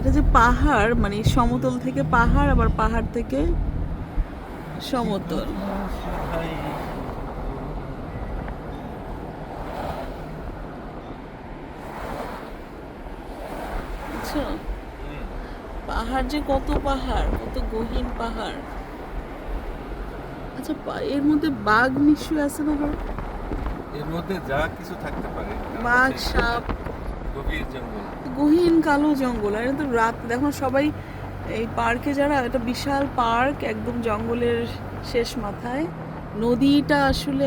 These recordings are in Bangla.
এটা যে পাহাড়, মানে সমতল থেকে পাহাড়, আবার পাহাড় থেকে সমতল। বুঝছো, পাহাড় যে কত পাহাড়, কত গহীন পাহাড়। আচ্ছা, এর মধ্যে বাঘ নিশ্চয়ই আছে না? ধরো এর মধ্যে যা কিছু থাকতে পারে, বাঘ, সাপ, গভীর জঙ্গল, গহীন কালো জঙ্গল। আর এটা তো রাত, দেখো সবাই এই পার্কে যারা, এটা বিশাল পার্ক একদম জঙ্গলের শেষ মাথায়। নদীটা আসলে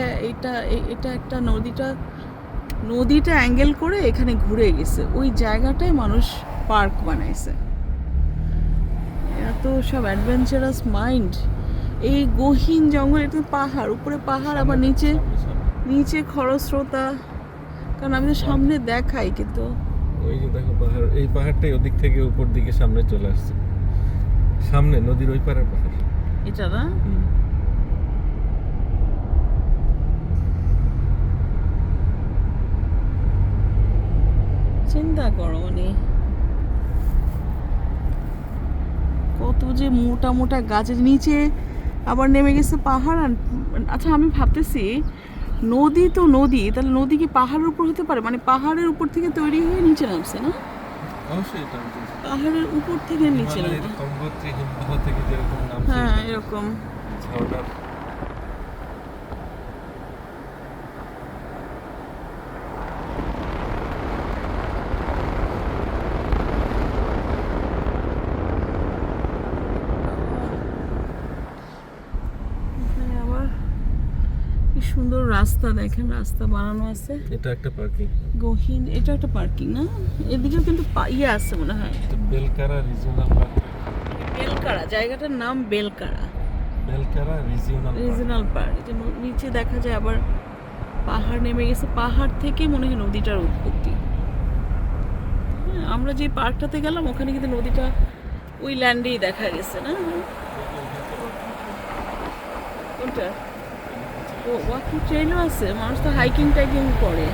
এটা একটা নদীটা অ্যাঙ্গেল করে এখানে ঘুরে গেছে, ওই জায়গাটায় মানুষ পার্ক বানাইছে। এত সব অ্যাডভেঞ্চারাস মাইন্ড। এই গহীন জঙ্গল, এটা পাহাড়, উপরে পাহাড়, আবার নিচে খরস্রোতা। কারণ আমি তো সামনে দেখাই, কিন্তু ওই যে দেখো পাহাড়, এই পাহাড়টাই ওদিক থেকে উপর দিকে সামনে চলে আসছে, সামনে নদীর ওই পারের পাহাড় এটা না। চিন্তা করো, মানে কত যে মোটা মোটা গাছের নিচে আবার নেমে গেছে পাহাড়। আর আচ্ছা, আমি ভাবতেছি নদী তো নদী, তাহলে নদী কি পাহাড়ের উপর হতে পারে? মানে পাহাড়ের উপর থেকে তৈরি হয়ে নিচে নামছে না? অবশ্যই এটা পাহাড়ের উপর থেকে নিচে নামছে। গঙ্গোত্রী হিমবাহ থেকে যেরকম নামছে, হ্যাঁ, এরকম। ঝর্ণার। এখানে আবার কি সুন্দর রাস্তা, দেখেন রাস্তা বানানো আছে। এটা একটা পার্কিং, গহীন, এটা একটা পার্কিং না? এদিকেও কিন্তু ইয়ে আছে মনে হয়, বেলকারা রিজিওনাল পার্ক। বেলকারা, জায়গাটার নাম বেলকারা বেলকারা রিজনাল পার্ক। এটা নিচে দেখা যায় আবার পাহাড় নেমে গেছে, পাহাড় থেকে মনে হয় নদীটার উৎপত্তি। হ্যাঁ, আমরা যে পার্কটাতে গেলাম ওখানে কিন্তু নদীটা ওই ল্যান্ডেই দেখা গেছে না? কোনটা? ও, ওয়াকিং ট্রেনও আছে, মানুষ তো হাইকিং টাইকিং করে।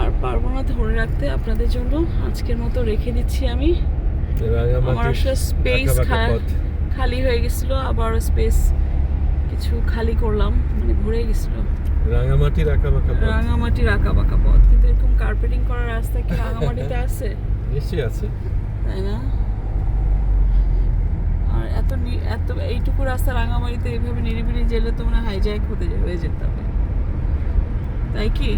আর পারবো না ধরে রাখতে আপনাদের জন্য, আজকের মতো রেখে দিচ্ছি আমি। আমার আসলে স্পেস খালি হয়ে গেছিল, আবার স্পেস কিছু খালি করলাম, মানে ঘুরে গেছিল। রাঙামাটির আঁকা বাঁকা পথ, কিন্তু এরকম কার্পেটিং করা রাস্তা কি রাঙামাটিতে আছে? নিশ্চয়ই আছে, তাই না? আর এত এইটুকু রাস্তা রাঙামাটিতে এইভাবে নিরিবিলি জেলে তো মানে হাইজ্যাক হয়ে যেতে হবে, তাই কি?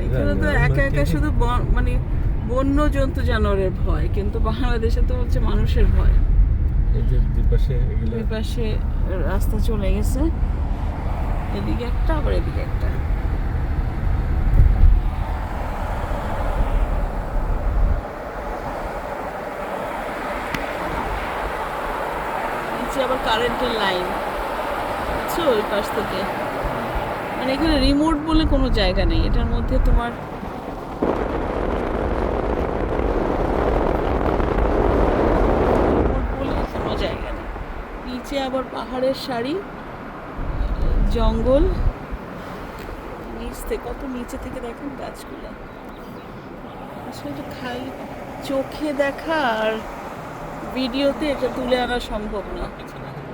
এখানে তো একা একা শুধু মানে বন্য জন্তু জানোয়ারের ভয়, কিন্তু বাংলাদেশে তো হচ্ছে মানুষের ভয়। দুই পাশে রাস্তা চলে গেছে, এদিকে একটা আবার এদিকে একটা। নিচে আবার কারেন্টের লাইন, বুঝছো, ওই পাশ থেকে। মানে এখানে রিমোট বলে কোনো জায়গা নেই, এটার মধ্যে তোমার কোনো জায়গা নেই। নিচে আবার পাহাড়ের সারি, জঙ্গল, নিচ থেকে কত নিচে থেকে দেখেন গাছগুলো। আসলে খাই চোখে দেখা আর ভিডিওতে এটা তুলে আনা সম্ভব না।